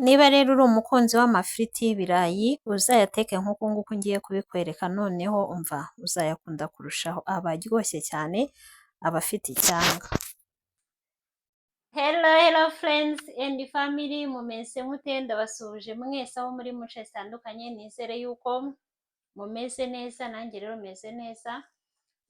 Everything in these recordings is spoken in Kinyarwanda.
Niba rero uri umukunzi w'amafiriti y'ibirayi uzayateke nk'uku nguku ngiye kubikwereka noneho umva uzayakunda kurushaho, aba aryoshye cyane, aba afite icyanga. Hello friends and family, mumeze mute? Ndabasuhuje mwese aho muri muce zitandukanye, nizere yuko mumeze neza, nanjye rero meze neza.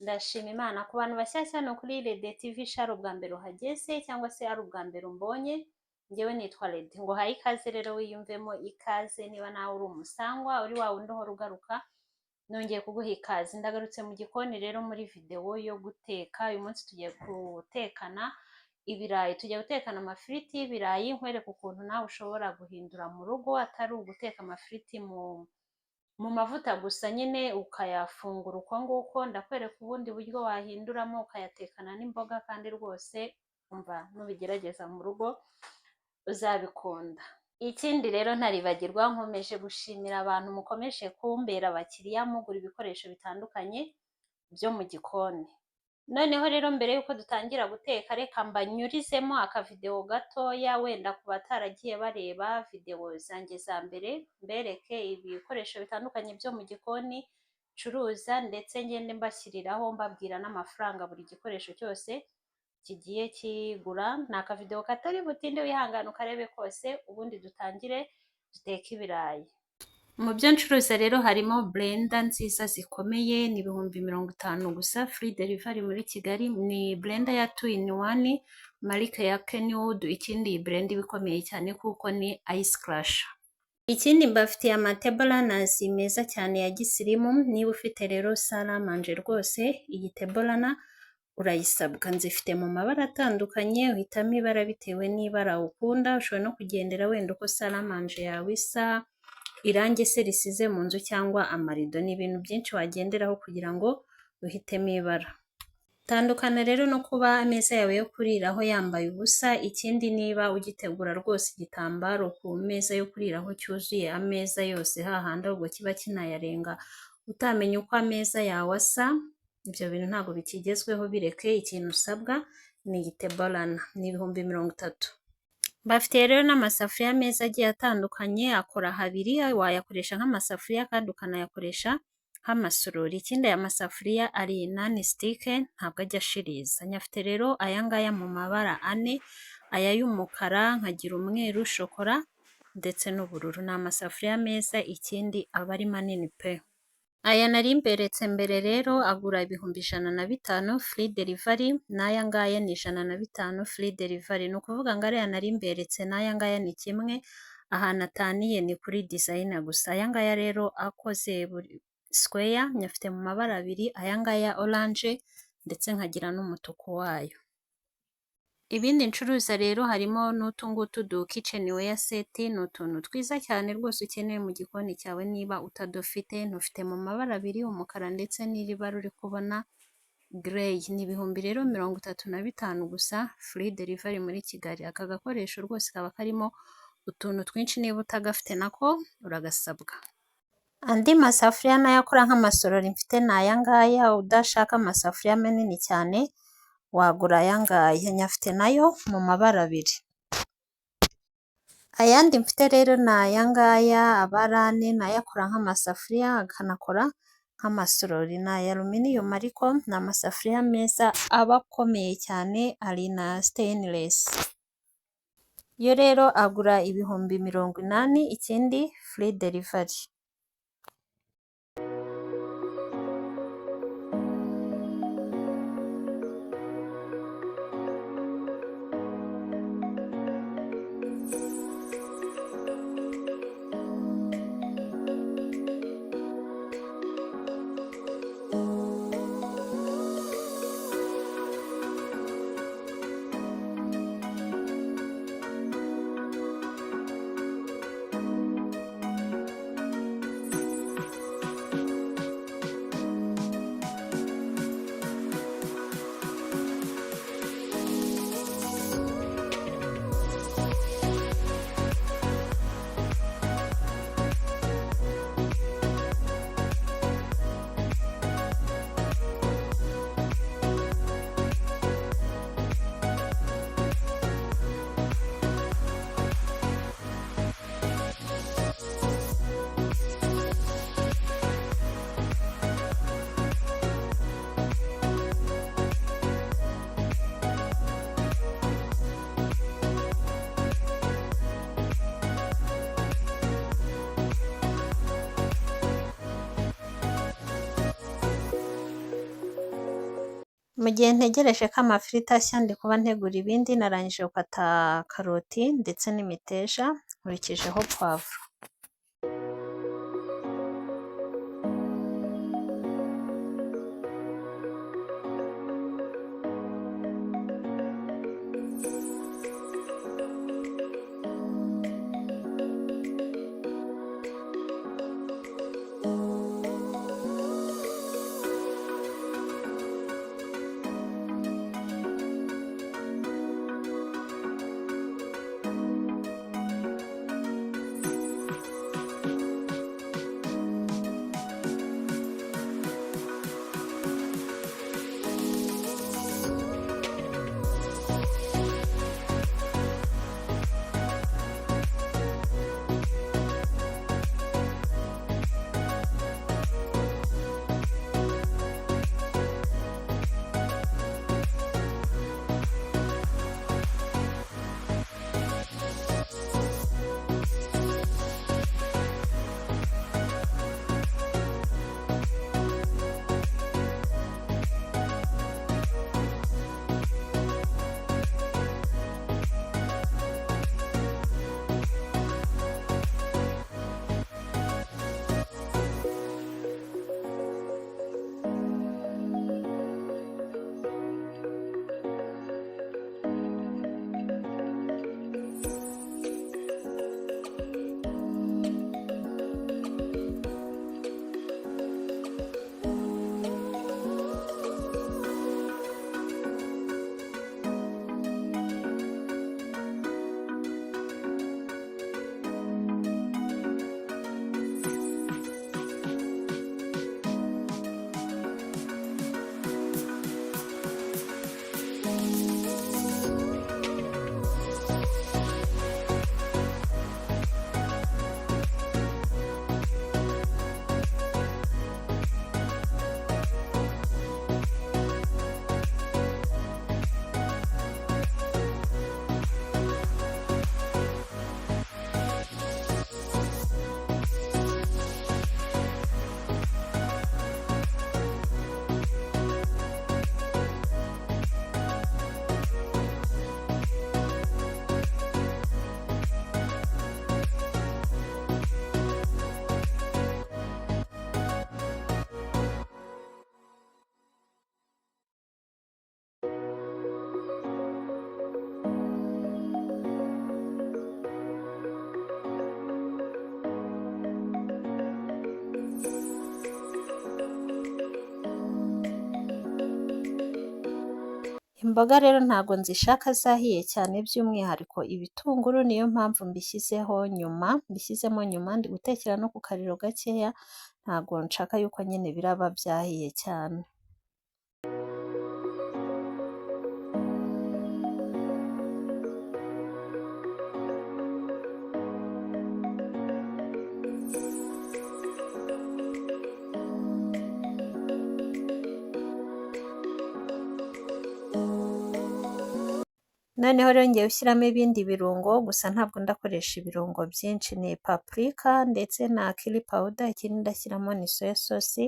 Ndashima Imana. Ku bantu bashyashya hano kuri Rede TV share ubwa mbere uhageze cyangwa se ari ubwa mbere umbonye, njyewe nitwa Rede, ngo haye ikaze rero wiyumvemo ikaze. Niba nawe uri umusangwa uri wa wundi uhora ugaruka, nongeye kuguha ikaze. Ndagarutse mu gikoni rero muri video yo guteka. Uyu munsi tugiye gutekana ibirayi, tugiye gutekana amafiriti y'ibirayi, nkwereka ukuntu nawe ushobora guhindura mu rugo atari uguteka amafiriti mu mavuta gusa nyine ukayafungura uko nguko. Ndakwereka ubundi buryo wahinduramo ukayatekana n'imboga, kandi rwose umva nubigerageza mu rugo uzabikunda. Ikindi rero ntaribagirwa, nkomeje gushimira abantu mukomeje kumbera abakiriya mugura ibikoresho bitandukanye byo mu gikoni. Noneho rero mbere yuko dutangira guteka, reka mbanyurizemo akavideo gatoya, wenda ku bataragiye bareba video zanjye za mbere, mbereke ibikoresho bitandukanye byo mu gikoni curuza, ndetse ngende mbashyiriraho mbabwira n'amafaranga buri gikoresho cyose kigiye kigura. Ni akavideo katari butinde, wihangane ukarebe kose, ubundi dutangire duteke ibirayi. Mu byo ncuruza rero harimo blender nziza zikomeye, ni 50 gusa, free delivery muri Kigali. Ni blender ya 2-in-1 marike ya Kenwood. Ikindi iyi blender ibikomeye cyane kuko ni ice crusher. Ikindi mbafitiye amatable runners meza cyane ya gisirimu. Niba ufite rero salamanje rwose iyi table runner urayisabwa. Nzifite mu mabara atandukanye, uhitamo ibara bitewe n'ibara ukunda. Ushobora no kugendera wenda uko salamanje yawe isa, irangi se risize mu nzu cyangwa amarido. Ni ibintu byinshi wagenderaho kugira ngo uhitemo ibara. Tandukana rero no kuba ameza yawe yo kuriraho yambaye ubusa. Ikindi niba ugitegura rwose igitambaro ku meza yo kuriraho cyuzuye ameza yose hahandi ahubwo kiba kinayarenga, utamenya uko ameza yawe asa, ibyo bintu ntabwo bikigezweho, bireke. Ikintu usabwa ni igitebolana, ni 30. Bafite rero n'amasafuriya meza agiye atandukanye, akora habiri, wayakoresha nk'amasafuriya kandi ukanayakoresha nk'amasorori. Ikindi aya masafuriya ari non-stick, ntabwo ajya ashiriza. Nyafite rero aya ngaya mu mabara 4, aya y'umukara, nkagira umweru, shokora ndetse n'ubururu. Ni amasafuriya meza, ikindi aba ari manini pe. Aya nari mberetse mbere rero agura 105 free delivery, n'aya ngaya ni 105 free delivery. Ni ukuvuga ngo ariya nari mberetse n'aya ngaya ni kimwe, ahantu ataniye ni kuri design gusa. Aya ngaya rero akoze square, nyafite mu mabara 2, aya ngaya orange ndetse nkagira n'umutuku wayo. Ibindi ncuruza rero harimo n'utungutu du kitchenware set, ni utuntu twiza cyane rwose ukeneye mu gikoni cyawe. Niba utadufite, ntufite mu mabara 2, umukara ndetse n'iri bara uri kubona grey. Ni 35 gusa, free delivery muri Kigali. Aka gakoresho rwose kaba karimo utuntu twinshi, niba utagafite nako uragasabwa. Andi masafuriya nayo akora nk'amasorori mfite ni aya ngaya. Udashaka amasafuriya manini cyane wagura aya ngaya, nyafite nayo mu mabara 2. Ayandi mfite rero ni aya ngaya abarane, nayo akora nk'amasafuriya akanakora nk'amasorori. Ni aya aluminium ariko ni amasafuriya meza aba akomeye cyane, ari na stainless. Yo rero agura 80,000, ikindi free delivery. Mu gihe ntegereje ko amafiriti ashya ndi kuba ntegura ibindi, narangije gukata karoti ndetse n'imiteja, nkurikijeho puwavuro. Imboga rero ntago nzishaka zahiye cyane, by'umwihariko ibitunguru niyo mpamvu mbishyizemo nyuma, ndi gutekera no ku kariro gakeya, ntago nshaka yuko nyine biraba byahiye cyane. Noneho rero ngiye gushyiramo ibindi birungo, gusa ntabwo ndakoresha ibirungo byinshi, ni paprika ndetse na chili powder, ikindi ndashyiramo ni soya sauce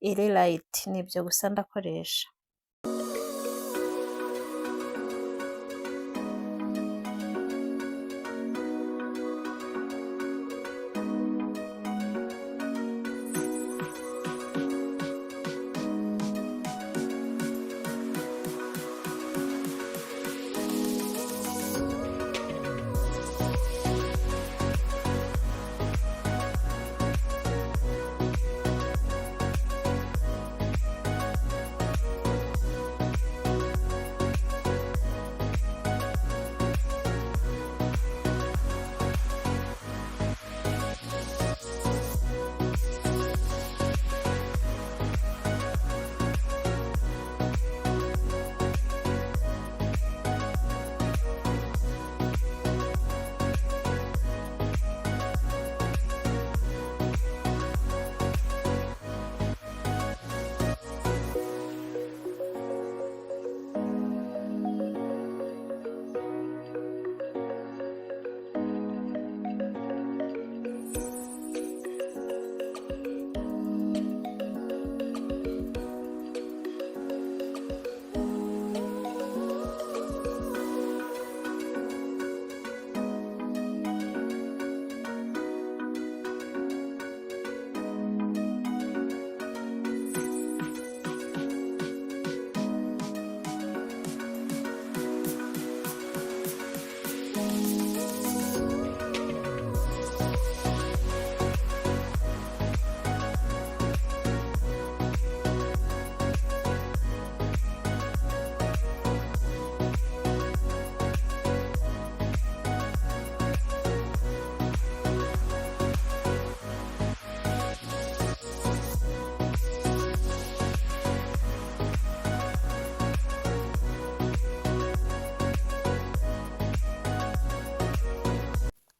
iri light, nibyo gusa ndakoresha.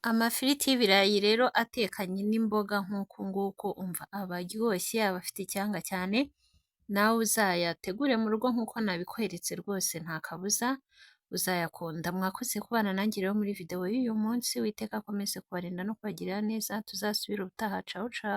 Amafiriti y'ibirayi rero atekanye n'imboga nk'uku nguku umva aba aryoshye, aba afite icyanga cyane, nawe uzayategure mu rugo nk'uko nabikweretse rwose nta kabuza uzayakunda. Mwakoze kubana nanjye rero muri video y'uyu munsi, Uwiteka akomeze kubarinda no kubagirira neza, tuzasubira ubutaha, cawu cawu.